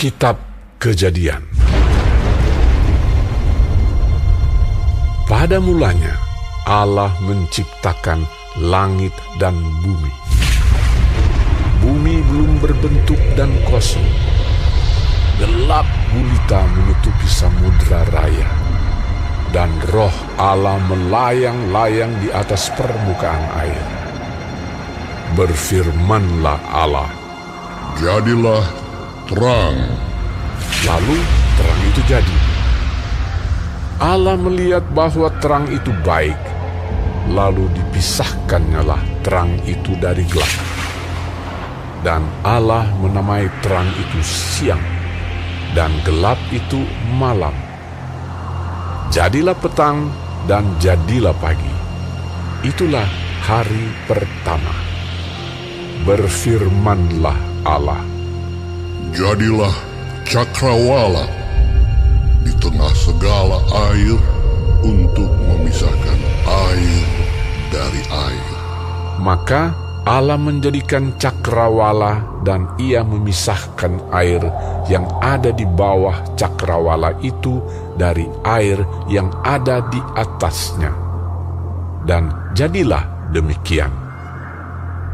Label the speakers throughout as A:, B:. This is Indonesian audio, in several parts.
A: Kitab Kejadian. Pada mulanya Allah menciptakan langit dan bumi. Bumi belum berbentuk dan kosong. Gelap gulita menutupi samudra raya, dan roh Allah melayang-layang di atas permukaan air. Berfirmanlah Allah,
B: "Jadilah terang."
A: Lalu terang itu jadi. Allah melihat bahwa terang itu baik, lalu dipisahkannyalah terang itu dari gelap. Dan Allah menamai terang itu siang, dan gelap itu malam. Jadilah petang dan jadilah pagi. Itulah hari pertama. Berfirmanlah Allah,
B: "Jadilah cakrawala di tengah segala air untuk memisahkan air dari air."
A: Maka Allah menjadikan cakrawala dan ia memisahkan air yang ada di bawah cakrawala itu dari air yang ada di atasnya. Dan jadilah demikian.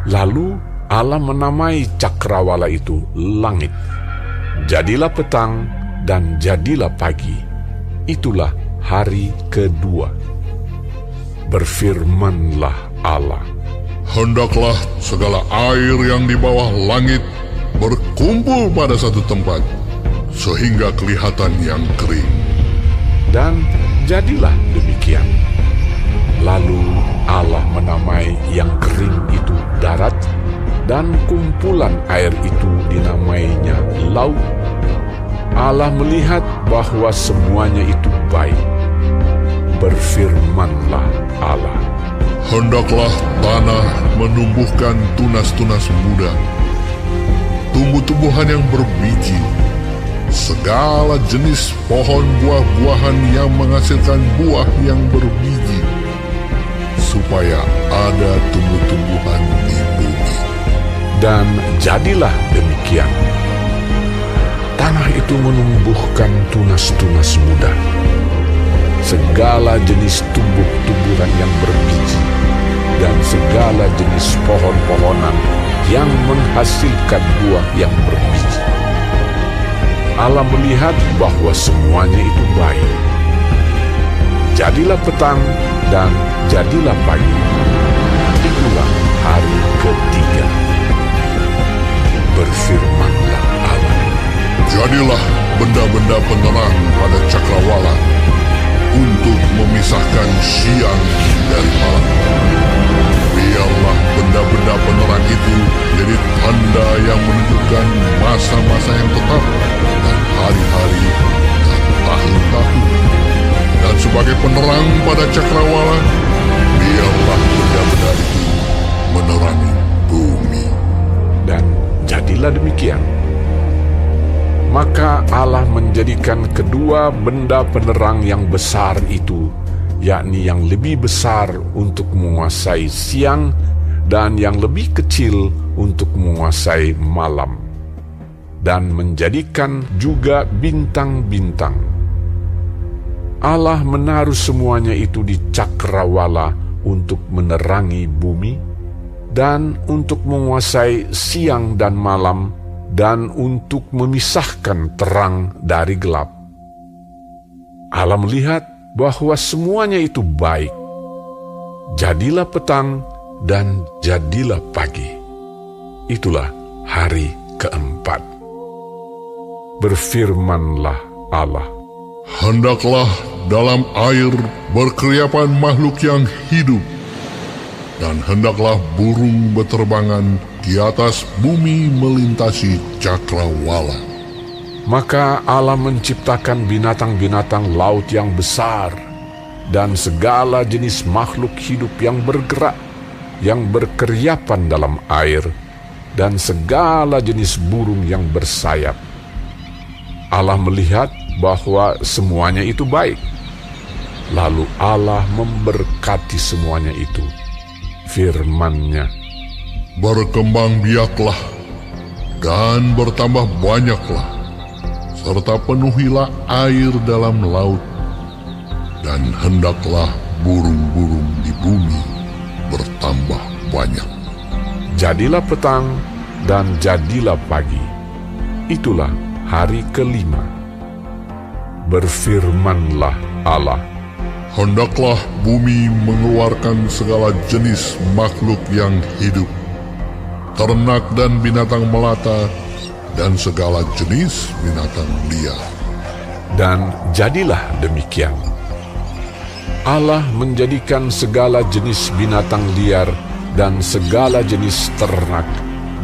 A: Lalu Allah menamai cakrawala itu langit. Jadilah petang dan jadilah pagi. Itulah hari kedua. Berfirmanlah Allah,
B: "Hendaklah segala air yang di bawah langit berkumpul pada satu tempat, sehingga kelihatan yang kering."
A: Dan jadilah demikian. Lalu Allah menamai yang kering itu darat, dan kumpulan air itu dinamainya laut. Allah melihat bahwa semuanya itu baik. Berfirmanlah Allah,
B: "Hendaklah tanah menumbuhkan tunas-tunas muda, tumbuh-tumbuhan yang berbiji, segala jenis pohon buah-buahan yang menghasilkan buah yang berbiji, supaya ada tumbuh-tumbuhan di bumi."
A: Dan jadilah demikian. Tanah itu menumbuhkan tunas-tunas muda, segala jenis tumbuh-tumbuhan yang berbiji, dan segala jenis pohon-pohonan yang menghasilkan buah yang berbiji. Allah melihat bahwa semuanya itu baik. Jadilah petang dan jadilah pagi. Itulah hari ketiga. Berfirmanlah Allah,
B: "Jadilah benda-benda penerang pada cakrawala untuk memisahkan siang dari malam. Biarlah benda-benda penerang itu jadi tanda yang menunjukkan masa-masa yang tetap dan hari-hari dan tahun-tahun. Dan sebagai penerang pada cakrawala, biarlah benda-benda itu menerangi bumi."
A: dan jadilah demikian. Maka Allah menjadikan kedua benda penerang yang besar itu, yakni yang lebih besar untuk menguasai siang dan yang lebih kecil untuk menguasai malam, dan menjadikan juga bintang-bintang. Allah menaruh semuanya itu di cakrawala untuk menerangi bumi, dan untuk menguasai siang dan malam, dan untuk memisahkan terang dari gelap. Allah melihat bahwa semuanya itu baik. Jadilah petang dan jadilah pagi. Itulah hari keempat. Berfirmanlah Allah,
B: "Hendaklah dalam air berkeriapan makhluk yang hidup, dan hendaklah burung beterbangan di atas bumi melintasi cakrawala."
A: Maka Allah menciptakan binatang-binatang laut yang besar, dan segala jenis makhluk hidup yang bergerak, yang berkeriapan dalam air, dan segala jenis burung yang bersayap. Allah melihat bahwa semuanya itu baik. Lalu Allah memberkati semuanya itu. Firman-Nya,
B: "Berkembang biaklah dan bertambah banyaklah, serta penuhilah air dalam laut, dan hendaklah burung-burung di bumi bertambah banyak.
A: Jadilah petang dan jadilah pagi. Itulah hari kelima. Berfirmanlah Allah,
B: Hendaklah bumi mengeluarkan segala jenis makhluk yang hidup, ternak dan binatang melata, dan segala jenis binatang liar.
A: dan jadilah demikian. Allah menjadikan segala jenis binatang liar dan segala jenis ternak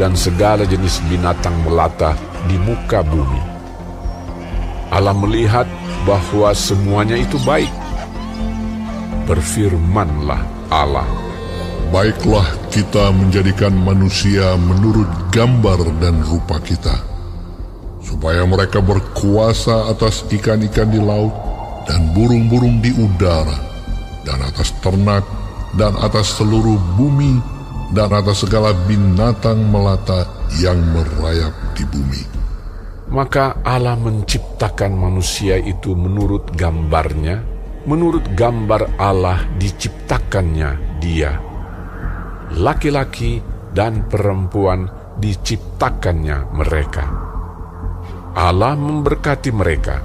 A: dan segala jenis binatang melata di muka bumi. Allah melihat bahwa semuanya itu baik. Berfirmanlah Allah,
B: Baiklah kita menjadikan manusia menurut gambar dan rupa kita, supaya mereka berkuasa atas ikan-ikan di laut dan burung-burung di udara, dan atas ternak, dan atas seluruh bumi, dan atas segala binatang melata yang merayap di bumi.
A: Maka Allah menciptakan manusia itu menurut gambarnya, menurut gambar Allah diciptakannya dia. Laki-laki dan perempuan diciptakannya mereka. Allah memberkati mereka.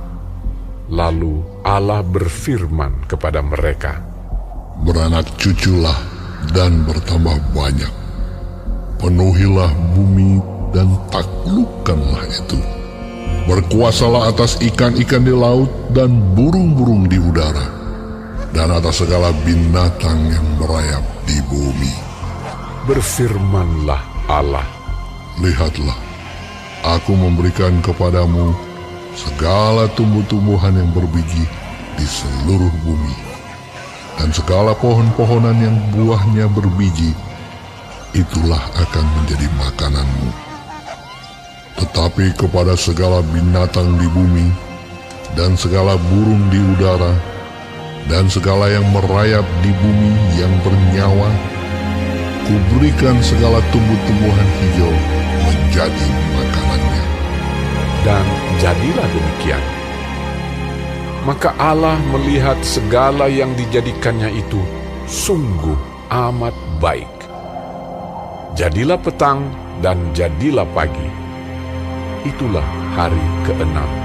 A: Lalu Allah berfirman kepada mereka,
B: Beranak cuculah dan bertambah banyak. Penuhilah bumi dan taklukkanlah itu. Berkuasalah atas ikan-ikan di laut dan burung-burung di udara, dan atas segala binatang yang merayap di bumi.
A: berfirmanlah Allah,
B: Lihatlah, aku memberikan kepadamu segala tumbuh-tumbuhan yang berbiji di seluruh bumi, dan segala pohon-pohonan yang buahnya berbiji, itulah akan menjadi makananmu. Tetapi kepada segala binatang di bumi, dan segala burung di udara, dan segala yang merayap di bumi yang bernyawa, kuberikan segala tumbuh-tumbuhan hijau menjadi makanannya.
A: dan jadilah demikian. Maka Allah melihat segala yang dijadikannya itu sungguh amat baik. Jadilah petang dan jadilah pagi. Itulah hari ke-6.